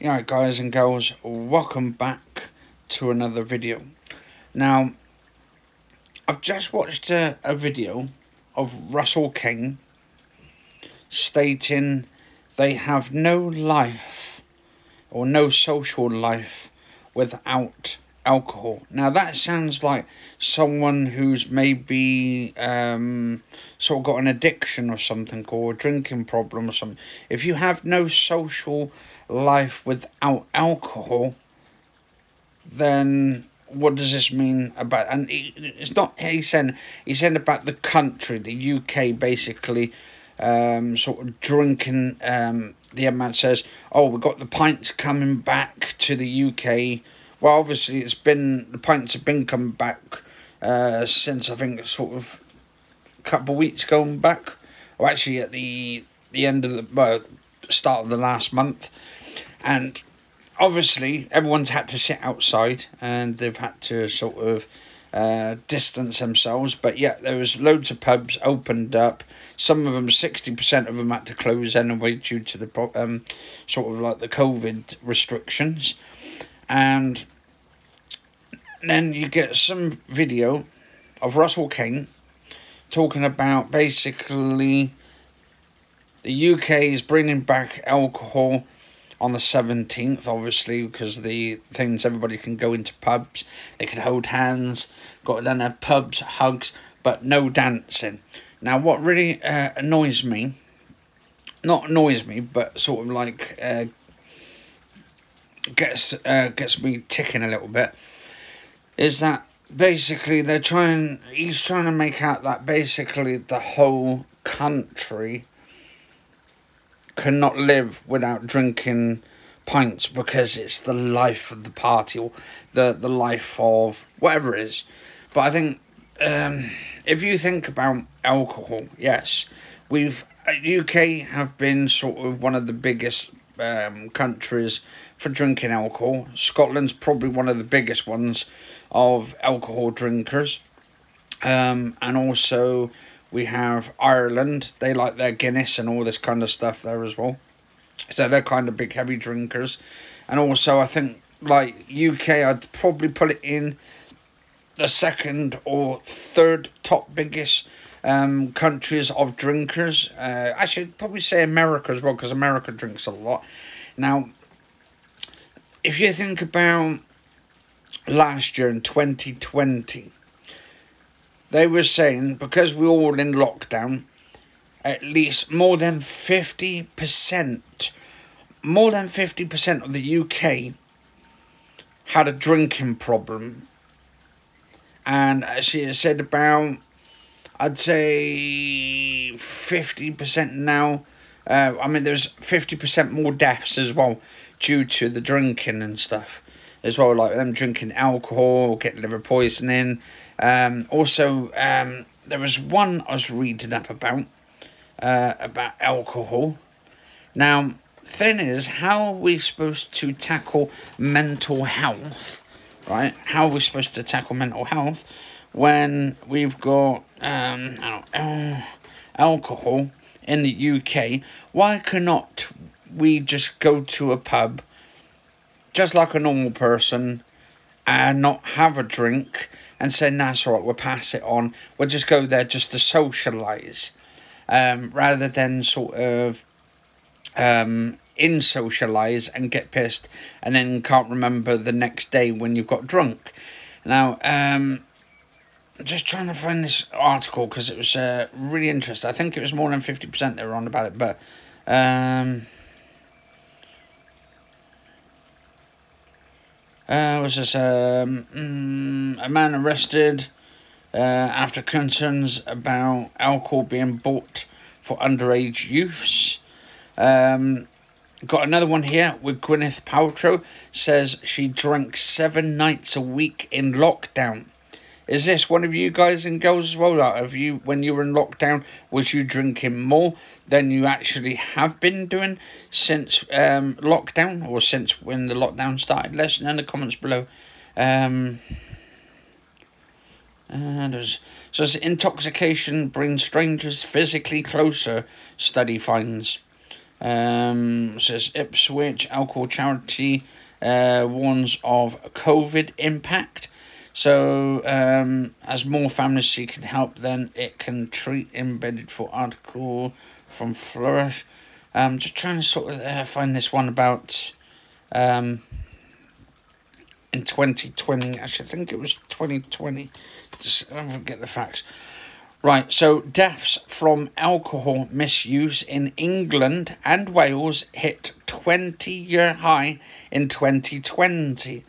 Yeah, guys and girls, welcome back to another video. Now, I've just watched a video of Russell King stating they have no life or no social life without alcohol. Now, that sounds like someone who's maybe sort of got an addiction or something, or a drinking problem or something. If you have no social life without alcohol, then what does this mean about? And it's not he's saying about the country, the UK, basically, sort of drinking. The amount says, oh, we've got the pints coming back to the UK. Well, obviously, the pints have been coming back since, I think, sort of a couple of weeks going back, or actually at the end of the start of the last month. And obviously everyone's had to sit outside and they've had to sort of distance themselves, but yeah, there was loads of pubs opened up. Some of them, 60% of them, had to close anyway due to the sort of like the COVID restrictions. And then you get some video of Russell King talking about basically the UK is bringing back alcohol on the 17th, obviously, because the things, everybody can go into pubs, they can hold hands, got to then have pubs, hugs, but no dancing. Now, what really annoys me, not annoys me, but sort of like gets me ticking a little bit, is that basically he's trying to make out that basically the whole country cannot live without drinking pints because it's the life of the party, or the life of whatever it is. But I think if you think about alcohol, yes, UK have been sort of one of the biggest countries for drinking alcohol. Scotland's probably one of the biggest ones of alcohol drinkers, and also we have Ireland. They like their Guinness and all this kind of stuff there as well. So they're kind of big, heavy drinkers. And also, I think, like, UK, I'd probably put it in the second or third top biggest countries of drinkers. I should probably say America as well, because America drinks a lot. Now, if you think about last year in 2020, they were saying, because we were all in lockdown, at least more than 50% of the UK had a drinking problem. And actually it said about, I'd say 50% now. I mean, there's 50% more deaths as well due to the drinking and stuff as well, like them drinking alcohol, getting liver poisoning. Also, there was one I was reading up about alcohol. Now, thing is, how are we supposed to tackle mental health, right? How are we supposed to tackle mental health when we've got alcohol in the UK? Why cannot we just go to a pub just like a normal person and not have a drink and say, nah, it's all right, we'll pass it on. We'll just go there just to socialise, rather than sort of in-socialise and get pissed and then can't remember the next day when you've got drunk. Now, just trying to find this article because it was really interesting. I think it was more than 50% they were on about it, but was this a man arrested after concerns about alcohol being bought for underage youths. Got another one here with Gwyneth Paltrow, says she drank 7 nights a week in lockdown. Is this one of you guys and girls as well? Like, have you, when you were in lockdown, was you drinking more than you actually have been doing since lockdown, or since when the lockdown started? Let us know in the comments below. Says intoxication brings strangers physically closer, study finds. Says Ipswich alcohol charity warns of COVID impact. So, as more families seeking help, then it can treat embedded for article from Flourish. Just trying to sort of find this one about in 2020. Actually, I think it was 2020. Just I don't forget the facts. Right, so deaths from alcohol misuse in England and Wales hit 20-year high in 2020.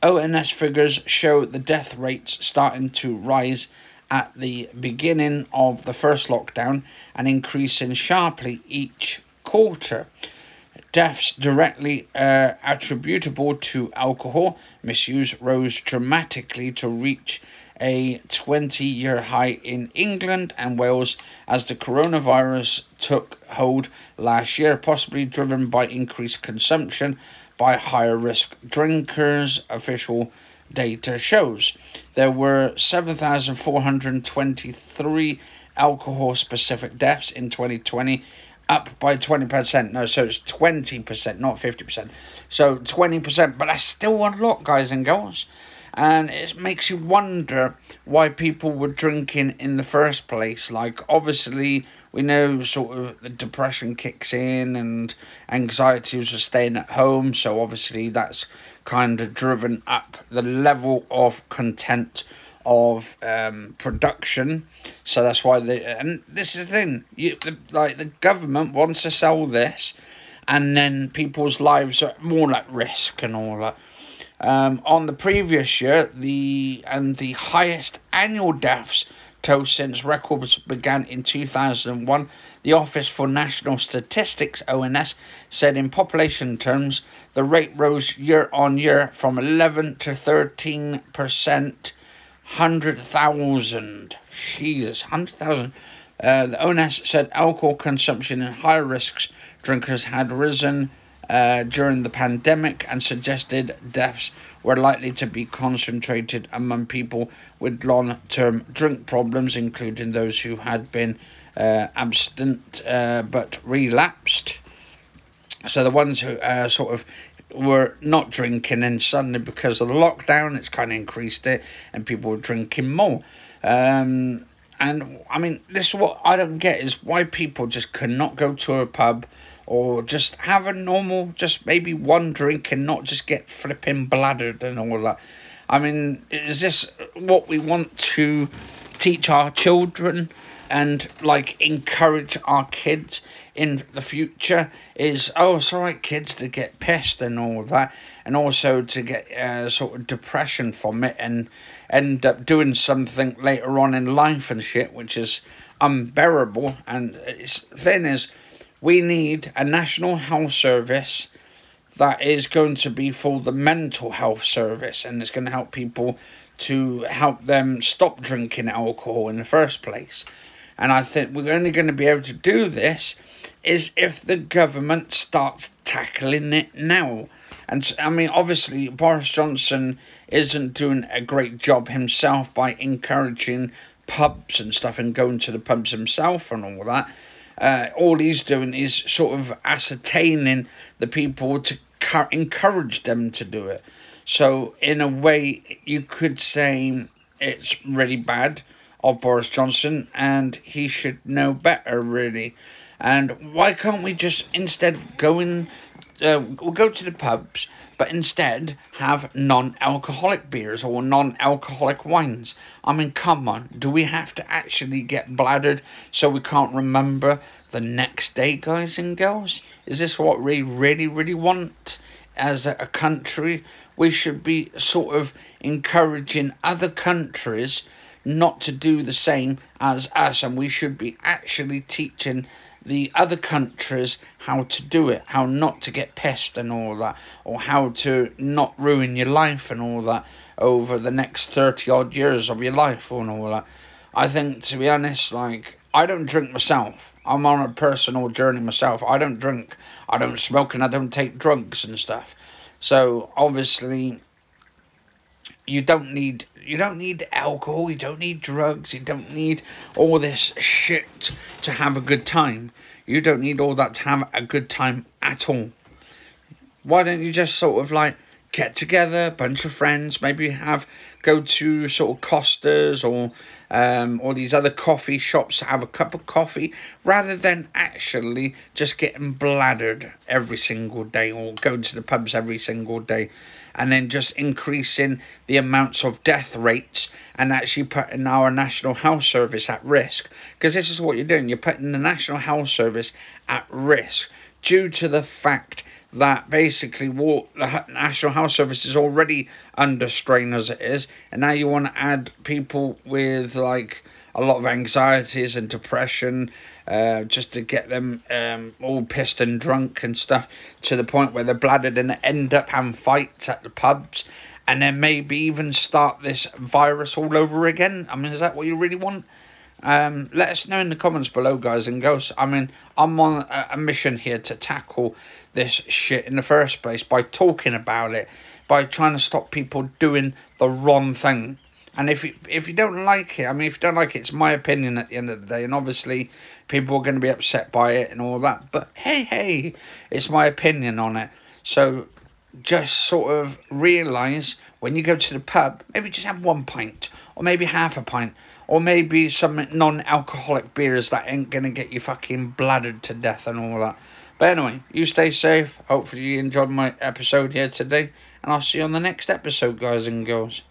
ONS figures show the death rates starting to rise at the beginning of the first lockdown and increasing sharply each quarter. Deaths directly attributable to alcohol misuse rose dramatically to reach a 20-year high in England and Wales as the coronavirus took hold last year, possibly driven by increased consumption by higher risk drinkers, official data shows. There were 7,423 alcohol specific deaths in 2020, up by 20%. No, so it's 20%, not 50%. So 20%, but that's still a lot, guys and girls. And it makes you wonder why people were drinking in the first place. Like, obviously, we know sort of the depression kicks in and anxieties are staying at home. So, obviously, that's kind of driven up the level of content of production. So, that's why and this is the thing. The government wants to sell this, and then people's lives are more at risk and all that. On the previous year, the highest annual deaths toll since records began in 2001, the Office for National Statistics, ONS, said in population terms, the rate rose year on year from 11 to 13%, 100,000. Jesus, 100,000. The ONS said alcohol consumption in higher risks drinkers had risen during the pandemic and suggested deaths were likely to be concentrated among people with long-term drink problems, including those who had been abstinent but relapsed. So the ones who sort of were not drinking, and suddenly because of the lockdown it's kind of increased it and people were drinking more. And I mean, this is what I don't get, is why people just cannot go to a pub or just have a normal, just maybe one drink and not just get flipping bladdered and all that. I mean, is this what we want to teach our children and like encourage our kids in the future? Is, oh, it's all right, kids, to get pissed and all that, and also to get sort of depression from it and end up doing something later on in life and shit, which is unbearable. And it's thing is, we need a national health service that is going to be for the mental health service, and it's going to help people to help them stop drinking alcohol in the first place. And I think we're only going to be able to do this is if the government starts tackling it now. And I mean, obviously, Boris Johnson isn't doing a great job himself by encouraging pubs and stuff and going to the pubs himself and all that. All he's doing is sort of ascertaining the people to encourage them to do it. So in a way, you could say it's really bad of Boris Johnson, and he should know better, really. And why can't we just, instead of going, we'll go to the pubs, but instead have non-alcoholic beers or non-alcoholic wines? I mean, come on, do we have to actually get bladdered so we can't remember the next day, guys and girls? Is this what we really, really want as a country? We should be sort of encouraging other countries not to do the same as us, and we should be actually teaching the other countries how to do it, how not to get pissed and all that, or how to not ruin your life and all that over the next 30 odd years of your life and all that. I think, to be honest, like, I don't drink myself. I'm on a personal journey myself. I don't drink, I don't smoke, and I don't take drugs and stuff. So obviously you don't need alcohol, you don't need drugs, you don't need all this shit to have a good time. You don't need all that to have a good time at all. Why don't you just sort of like get together, a bunch of friends, maybe go to sort of Costa's or these other coffee shops to have a cup of coffee, rather than actually just getting bladdered every single day, or going to the pubs every single day, and then just increasing the amounts of death rates and actually putting our National Health Service at risk. Because this is what you're doing. You're putting the National Health Service at risk due to the fact that basically the National Health Service is already under strain as it is, and now you want to add people with like a lot of anxieties and depression, just to get them all pissed and drunk and stuff, to the point where they're bladdered and end up having fights at the pubs, and then maybe even start this virus all over again. I mean, is that what you really want? Let us know in the comments below, guys and girls. I mean, I'm on a mission here to tackle this shit in the first place by talking about it, by trying to stop people doing the wrong thing. And if you don't like it, I mean, if you don't like it, it's my opinion at the end of the day, and obviously people are going to be upset by it and all that, but hey, it's my opinion on it. So just sort of realise when you go to the pub, maybe just have 1 pint, or maybe half a pint, or maybe some non-alcoholic beers that ain't going to get you fucking bladdered to death and all that. But anyway, you stay safe. Hopefully you enjoyed my episode here today, and I'll see you on the next episode, guys and girls.